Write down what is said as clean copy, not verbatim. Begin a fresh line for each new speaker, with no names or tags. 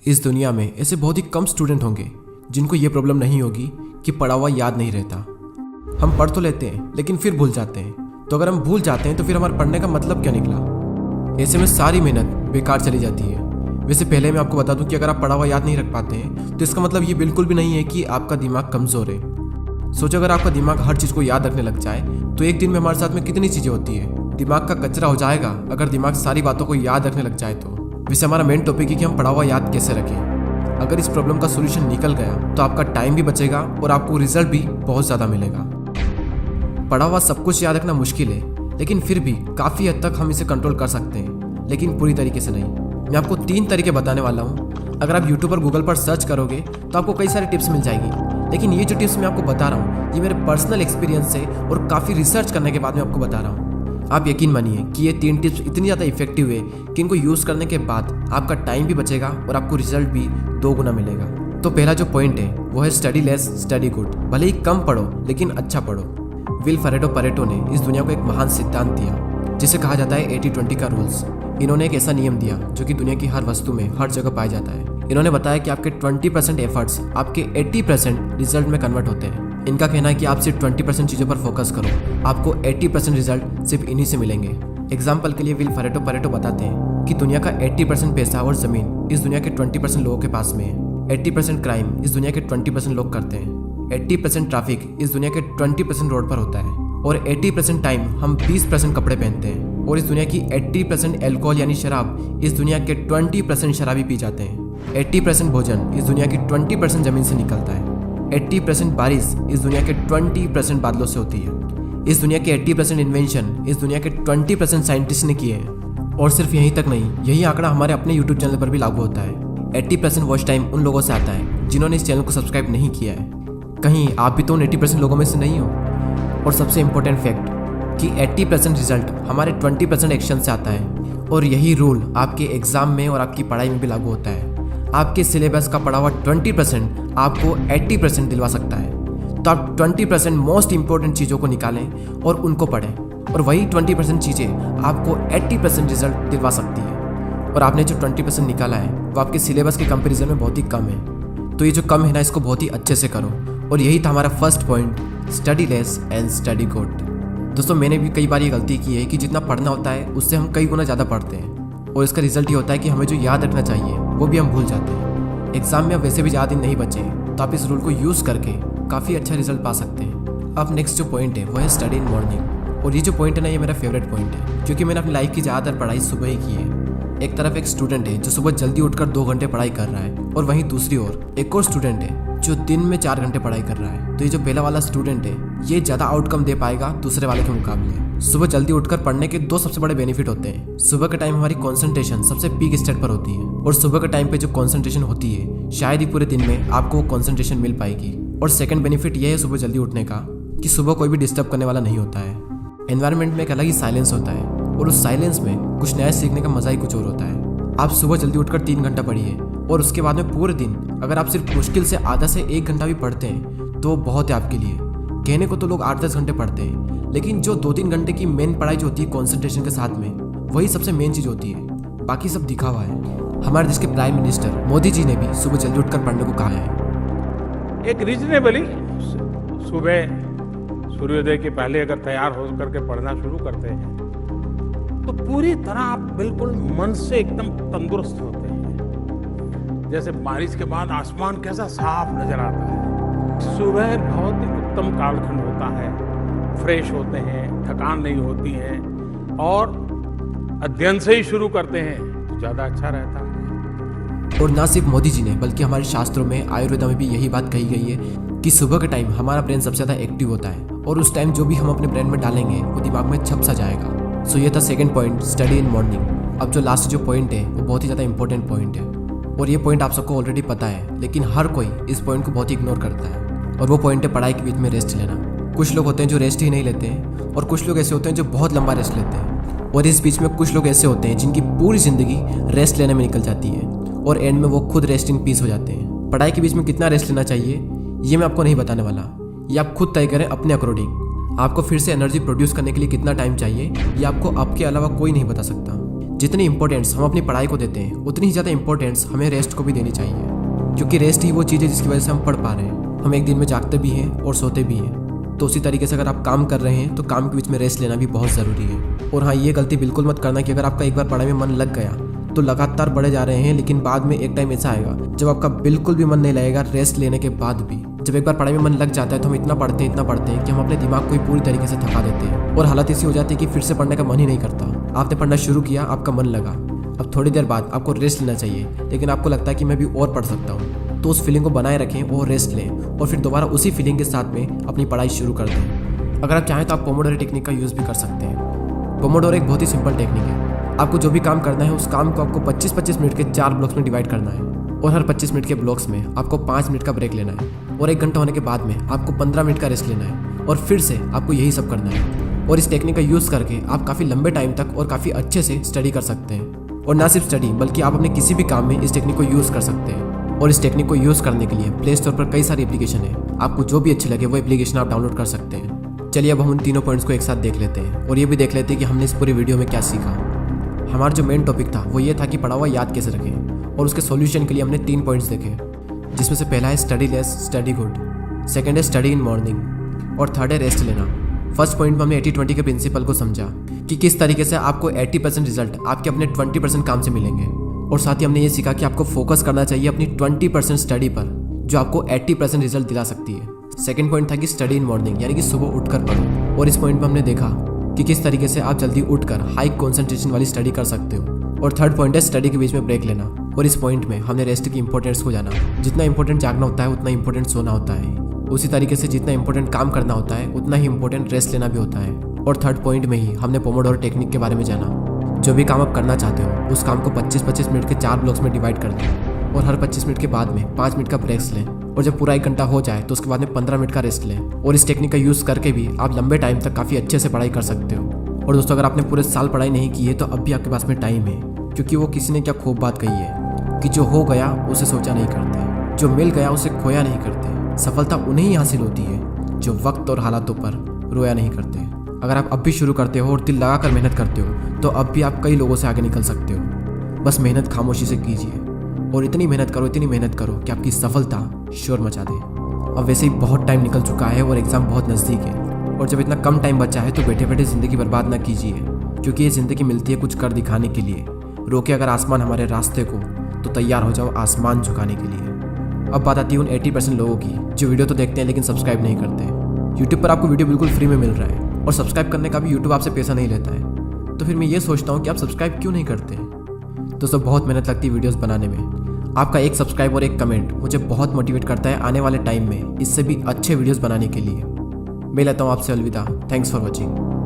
इस दुनिया में ऐसे बहुत ही कम स्टूडेंट होंगे जिनको ये प्रॉब्लम नहीं होगी कि पढ़ा हुआ याद नहीं रहता। हम पढ़ तो लेते हैं लेकिन फिर भूल जाते हैं। तो अगर हम भूल जाते हैं तो फिर हमारे पढ़ने का मतलब क्या निकला? ऐसे में सारी मेहनत बेकार चली जाती है। वैसे पहले मैं आपको बता दूं कि अगर आप पढ़ा हुआ याद नहीं रख पाते हैं तो इसका मतलब ये बिल्कुल भी नहीं है कि आपका दिमाग कमज़ोर है। सोचो अगर आपका दिमाग हर चीज़ को याद रखने लग जाए तो एक दिन में हमारे साथ में कितनी चीज़ें होती है। दिमाग का कचरा हो जाएगा अगर दिमाग सारी बातों को याद रखने लग जाए तो। वैसे हमारा मेन टॉपिक है कि हम पढ़ा हुआ याद कैसे रखें। अगर इस प्रॉब्लम का सोल्यूशन निकल गया तो आपका टाइम भी बचेगा और आपको रिजल्ट भी बहुत ज़्यादा मिलेगा। पढ़ा हुआ सब कुछ याद रखना मुश्किल है, लेकिन फिर भी काफ़ी हद तक हम इसे कंट्रोल कर सकते हैं, लेकिन पूरी तरीके से नहीं। मैं आपको 3 तरीके बताने वाला हूँ। अगर आप यूट्यूब पर गूगल पर सर्च करोगे तो आपको कई सारी टिप्स मिल जाएगी, लेकिन ये जो टिप्स मैं आपको बता रहा हूँ ये मेरे पर्सनल एक्सपीरियंस से और काफ़ी रिसर्च करने के बाद मैं आपको बता रहा हूँ। आप यकीन मानिए कि ये 3 टिप्स इतनी ज़्यादा इफेक्टिव है कि इनको यूज़ करने के बाद आपका टाइम भी बचेगा और आपको रिजल्ट भी 2 गुना मिलेगा। तो पहला जो पॉइंट है वो है स्टडी लेस स्टडी गुड। भले ही कम पढ़ो लेकिन अच्छा पढ़ो। विल परेटो ने इस दुनिया को एक महान सिद्धांत दिया जिसे कहा जाता है 80-20 का रूल्स। इन्होंने एक ऐसा नियम दिया जो कि दुनिया की हर वस्तु में हर जगह पाया जाता है। इन्होंने बताया कि आपके 20% एफर्ट्स आपके 80% रिजल्ट में कन्वर्ट होते हैं। इनका कहना है कि आप सिर्फ 20% चीज़ों पर फोकस करो, आपको 80% रिजल्ट सिर्फ इन्हीं से मिलेंगे। एग्जाम्पल के लिए विल परेटो बताते हैं कि दुनिया का 80% पैसा और ज़मीन इस दुनिया के 20% लोगों के पास में है। 80% क्राइम इस दुनिया के 20% लोग करते हैं। 80% ट्रैफिक इस दुनिया के 20% रोड पर होता है। और 80% टाइम हम 20% कपड़े पहनते हैं। और इस दुनिया की 80% एल्कोहल यानी शराब इस दुनिया के 20% शराबी पी जाते हैं। 80% भोजन इस दुनिया की 20% जमीन से निकलता है। 80% बारिश इस दुनिया के 20% बादलों से होती है। इस दुनिया के 80% इन्वेंशन इस दुनिया के 20% साइंटिस्ट ने किए हैं। और सिर्फ यहीं तक नहीं, यही आंकड़ा हमारे अपने यूट्यूब चैनल पर भी लागू होता है। 80% वॉच टाइम उन लोगों से आता है जिन्होंने इस चैनल को सब्सक्राइब नहीं किया है। कहीं आप भी तो उन 80% लोगों में से नहीं हो। और सबसे इम्पोर्टेंट फैक्ट कि 80% रिजल्ट हमारे 20% एक्शन से आता है। और यही रूल आपके एग्जाम में और आपकी पढ़ाई में भी लागू होता है। आपके सिलेबस का पढ़ा हुआ 20% आपको 80% दिलवा सकता है। तो आप 20% मोस्ट इंपॉर्टेंट चीज़ों को निकालें और उनको पढ़ें, और वही 20% चीज़ें आपको 80% रिजल्ट दिलवा सकती है। और आपने जो 20% निकाला है वो आपके सिलेबस के कंपैरिजन में बहुत ही कम है। तो ये जो कम है ना, इसको बहुत ही अच्छे से करो। और यही था हमारा first point, study less and study good. दोस्तों, मैंने भी कई बार ये गलती की है कि जितना पढ़ना होता है उससे हम कई गुना ज़्यादा पढ़ते हैं, और इसका रिजल्ट ये होता है कि हमें जो याद रखना चाहिए वो भी हम भूल जाते हैं। एग्जाम में अब वैसे भी ज़्यादा दिन नहीं बचे, तो आप इस रूल को यूज़ करके काफ़ी अच्छा रिजल्ट पा सकते हैं। अब नेक्स्ट जो पॉइंट है वो है स्टडी इन मॉर्निंग। और ये जो पॉइंट है ना, ये मेरा फेवरेट पॉइंट है, क्योंकि मैंने अपनी लाइफ की ज़्यादातर पढ़ाई सुबह ही की है। एक तरफ एक स्टूडेंट है जो सुबह जल्दी उठकर 2 घंटे पढ़ाई कर रहा है, और वहीं दूसरी ओर एक और स्टूडेंट है जो दिन में 4 घंटे पढ़ाई कर रहा है। तो ये जो पहला वाला स्टूडेंट है ये ज़्यादा आउटकम दे पाएगा दूसरे वाले के मुकाबले। सुबह जल्दी उठकर पढ़ने के 2 सबसे बड़े बेनिफिट होते हैं। सुबह के टाइम हमारी कंसंट्रेशन सबसे पीक स्टेट पर होती है, और सुबह के टाइम पे जो कंसंट्रेशन होती है शायद ही पूरे दिन में आपको वो कंसंट्रेशन मिल पाएगी। और सेकंड बेनिफिट ये है सुबह जल्दी उठने का कि सुबह कोई भी डिस्टर्ब करने वाला नहीं होता है। एनवायरनमेंट में एक अलग ही साइलेंस होता है, और उस साइलेंस में कुछ नया सीखने का मजा ही कुछ और होता है। आप सुबह जल्दी उठकर 3 घंटा पढ़िए, और उसके बाद में पूरे दिन अगर आप सिर्फ मुश्किल से आधा से 1 घंटा भी पढ़ते हैं तो बहुत है आपके लिए। कहने को तो लोग 8-10 घंटे पढ़ते हैं, लेकिन जो 2-3 घंटे की मेन पढ़ाई जो होती है कॉन्सेंट्रेशन के साथ में, वही सबसे मेन चीज़ होती है। बाकी सब दिखावा है। हमारे देश के प्राइम मिनिस्टर मोदी जी ने भी सुबह जल्दी उठकर पढ़ने को कहा है।
एक रीजनेबली सुबह सूर्योदय के पहले अगर तैयार हो करके पढ़ना शुरू करते हैं तो पूरी तरह आप बिल्कुल मन से एकदम तंदुरुस्त होते हैं। जैसे बारिश के बाद आसमान कैसा साफ नजर आता है। सुबह बहुत ही उत्तम कालखंड होता है, फ्रेश होते हैं, थकान नहीं होती है, और अध्ययन से ही शुरू करते हैं तो ज़्यादा अच्छा रहता है।
और ना सिर्फ मोदी जी ने बल्कि हमारे शास्त्रों में, आयुर्वेदा में भी यही बात कही गई है कि सुबह के टाइम हमारा ब्रेन सबसे ज़्यादा एक्टिव होता है, और उस टाइम जो भी हम अपने ब्रेन में डालेंगे वो दिमाग में छप सा जाएगा। सो ये था second point, study in morning. अब जो लास्ट जो पॉइंट है वो बहुत ही ज़्यादा इंपॉर्टेंट पॉइंट है, और ये पॉइंट आप सबको ऑलरेडी पता है, लेकिन हर कोई इस पॉइंट को बहुत ही इग्नोर करता है। और वो पॉइंट है पढ़ाई के बीच में रेस्ट लेना। कुछ लोग होते हैं जो रेस्ट ही नहीं लेते हैं, और कुछ लोग ऐसे होते हैं जो बहुत लंबा रेस्ट लेते हैं, और इस बीच में कुछ लोग ऐसे होते हैं जिनकी पूरी ज़िंदगी रेस्ट लेने में निकल जाती है, और एंड में वो खुद रेस्ट इन पीस हो जाते हैं। पढ़ाई के बीच में कितना रेस्ट लेना चाहिए ये मैं आपको नहीं बताने वाला, ये आप खुद तय करें अपने अकॉर्डिंग। आपको फिर से एनर्जी प्रोड्यूस करने के लिए कितना टाइम चाहिए ये आपको आपके अलावा कोई नहीं बता सकता। जितनी इंपॉर्टेंस हम अपनी पढ़ाई को देते हैं उतनी ही ज़्यादा इंपॉर्टेंस हमें रेस्ट को भी देनी चाहिए, क्योंकि रेस्ट ही वो चीज़ है जिसकी वजह से हम पढ़ पा रहे हैं। हम एक दिन में जागते भी हैं और सोते भी हैं। तो उसी तरीके से अगर आप काम कर रहे हैं तो काम के बीच में रेस्ट लेना भी बहुत ज़रूरी है। और हाँ, ये गलती बिल्कुल मत करना कि अगर आपका एक बार पढ़ाई में मन लग गया तो लगातार बढ़े जा रहे हैं, लेकिन बाद में एक टाइम ऐसा आएगा जब आपका बिल्कुल भी मन नहीं लगेगा रेस्ट लेने के बाद भी। जब एक बार पढ़ाई में मन लग जाता है तो हम इतना पढ़ते हैं कि हम अपने दिमाग को ही पूरी तरीके से थका देते हैं और हालत ऐसी हो जाती है कि फिर से पढ़ने का मन ही नहीं करता। आपने पढ़ना शुरू किया, आपका मन लगा, अब थोड़ी देर बाद आपको रेस्ट लेना चाहिए, लेकिन आपको लगता है कि मैं भी और पढ़ सकता हूँ, तो उस फीलिंग को बनाए रखें और रेस्ट लें और फिर दोबारा उसी फीलिंग के साथ में अपनी पढ़ाई शुरू कर दें। अगर आप चाहें तो आप पोमोडोरो टेक्निक का यूज़ भी कर सकते हैं। पोमोडोरो एक बहुत ही सिंपल टेक्निक है। आपको जो भी काम करना है उस काम को आपको 25-25 मिनट के 4 ब्लॉक्स में डिवाइड करना है और हर 25 मिनट के ब्लॉक्स में आपको 5 मिनट का ब्रेक लेना है और 1 घंटा होने के बाद में आपको 15 मिनट का रेस्ट लेना है और फिर से आपको यही सब करना है। और इस टेक्निक का यूज़ करके आप काफ़ी लंबे टाइम तक और काफ़ी अच्छे से स्टडी कर सकते हैं। और ना सिर्फ स्टडी बल्कि आप अपने किसी भी काम में इस टेक्निक को यूज़ कर सकते हैं। और इस टेक्निक को यूज़ करने के लिए प्ले स्टोर पर कई सारी एप्लीकेशन है, आपको जो भी अच्छी लगे वो एप्लीकेशन आप डाउनलोड कर सकते हैं। चलिए अब हम उन तीनों पॉइंट्स को एक साथ देख लेते हैं और ये भी देख लेते हैं कि हमने इस पूरी वीडियो में क्या सीखा। हमारा जो मेन टॉपिक था वो ये था कि पढ़ा हुआ याद कैसे रखें, और उसके सॉल्यूशन के लिए हमने 3 पॉइंट्स देखे, जिसमें से पहला है study less study good, second है स्टडी इन मॉर्निंग और थर्ड है रेस्ट लेना। फर्स्ट पॉइंट में हमने 80-20 के प्रिंसिपल को समझा कि किस तरीके से आपको 80% रिजल्ट आपके अपने 20% काम से मिलेंगे, और साथ ही हमने ये सीखा कि आपको फोकस करना चाहिए अपनी 20% स्टडी पर जो आपको 80% रिजल्ट दिला सकती है। सेकंड पॉइंट था कि स्टडी इन मॉर्निंग, यानी कि सुबह उठकर पढ़ो, और इस पॉइंट में हमने देखा कि किस तरीके से आप जल्दी उठकर हाई कॉन्सेंट्रेशन वाली स्टडी कर सकते हो। और थर्ड पॉइंट है स्टडी के बीच में ब्रेक लेना, और इस पॉइंट में हमने रेस्ट की इंपॉर्टेंस को जाना। जितना इंपॉर्टेंट जागना होता है उतना इंपॉर्टेंट सोना होता है, उसी तरीके से जितना इंपॉर्टेंट काम करना होता है उतना ही इंपॉर्टेंट रेस्ट लेना भी होता है। और थर्ड पॉइंट में ही हमने पोमोडोरो टेक्निक के बारे में जाना। जो भी काम आप करना चाहते हो उस काम को 25-25 मिनट के 4 ब्लॉक्स में डिवाइड कर दें और हर 25 मिनट के बाद में 5 मिनट का ब्रेक्स लें, और जब पूरा 1 घंटा हो जाए तो उसके बाद में 15 मिनट का रेस्ट लें। और इस टेक्निक का यूज़ करके भी आप लंबे टाइम तक काफ़ी अच्छे से पढ़ाई कर सकते हो। और दोस्तों, अगर आपने पूरे साल पढ़ाई नहीं की है तो अब भी आपके पास में टाइम है, क्योंकि वो किसी ने क्या खूब बात कही है कि जो हो गया उसे सोचा नहीं करते, जो मिल गया उसे खोया नहीं करते। सफलता उन्हें ही हासिल होती है जो वक्त और हालातों पर रोया नहीं करते। अगर आप अब भी शुरू करते हो और दिल लगा कर मेहनत करते हो तो अब भी आप कई लोगों से आगे निकल सकते हो। बस मेहनत खामोशी से कीजिए और इतनी मेहनत करो कि आपकी सफलता शोर मचा दे। अब वैसे ही बहुत टाइम निकल चुका है और एग्ज़ाम बहुत नज़दीक है, और जब इतना कम टाइम बचा है तो बैठे बैठे ज़िंदगी बर्बाद ना कीजिए, क्योंकि ये ज़िंदगी मिलती है कुछ कर दिखाने के लिए। रोके अगर आसमान हमारे रास्ते को तो तैयार हो जाओ आसमान झुकाने के लिए। अब बात आती है उन 80% लोगों की जो वीडियो तो देखते हैं लेकिन सब्सक्राइब नहीं करते। यूट्यूब पर आपको वीडियो बिल्कुल फ्री में मिल रहा है और सब्सक्राइब करने का भी यूट्यूब आपसे पैसा नहीं लेता है, तो फिर मैं ये सोचता हूँ कि आप सब्सक्राइब क्यों नहीं करते। दोस्तों, बहुत मेहनत लगती है वीडियोस बनाने में। आपका एक सब्सक्राइब और एक कमेंट मुझे बहुत मोटिवेट करता है आने वाले टाइम में इससे भी अच्छे वीडियोस बनाने के लिए। मैं लेता हूँ आपसे अलविदा। Thanks for watching.